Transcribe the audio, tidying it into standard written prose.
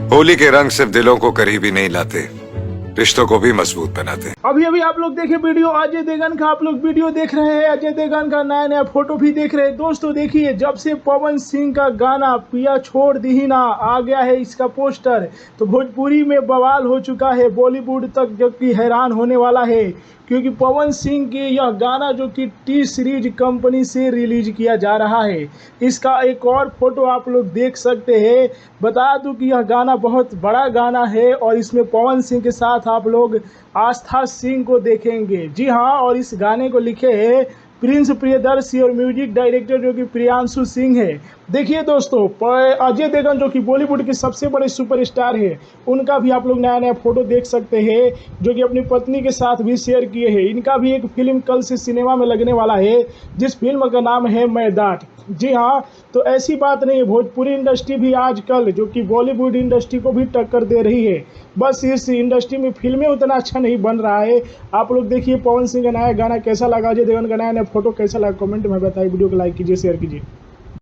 होली के रंग सिर्फ दिलों को करीब ही नहीं लाते, रिश्तों को भी मजबूत बनाते। अभी अभी आप लोग देखे वीडियो अजय देवगन का, आप लोग वीडियो देख रहे हैं, अजय देवगन का नया नया फोटो भी देख रहे हैं। दोस्तों देखिए, जब से पवन सिंह का गाना पिया छोड़ दी ना आ गया है इसका पोस्टर, तो भोजपुरी में बवाल हो चुका है, बॉलीवुड तक जो कि हैरान होने वाला है। क्योंकि पवन सिंह के यह गाना जो कि टी सीरीज कंपनी से रिलीज किया जा रहा है, इसका एक और फोटो आप लोग देख सकते हैं। बता दूं कि यह गाना बहुत बड़ा गाना है और इसमें पवन सिंह के साथ आप लोग आस्था सिंह को देखेंगे। जी हाँ, और इस गाने को लिखे हैं प्रिंस प्रियदर्शी और म्यूजिक डायरेक्टर जो कि प्रियांशु सिंह है। देखिए दोस्तों, अजय देवगन जो कि बॉलीवुड के सबसे बड़े सुपरस्टार है, उनका भी आप लोग नया नया फोटो देख सकते हैं, जो कि अपनी पत्नी के साथ भी शेयर किए हैं। इनका भी एक फिल्म कल से सिनेमा में लगने वाला है, जिस फिल्म का नाम है मैदाट। जी हाँ, तो ऐसी बात नहीं है, भोजपुरी इंडस्ट्री भी आजकल जो कि बॉलीवुड इंडस्ट्री को भी टक्कर दे रही है। बस इस इंडस्ट्री में फिल्में उतना अच्छा नहीं बन रहा है। आप लोग देखिए पवन सिंह का नया गाना कैसा लगा, अजय देवगन का नया नया फोटो कैसा लगा, कमेंट में बताइए। वीडियो को लाइक कीजिए, शेयर कीजिए।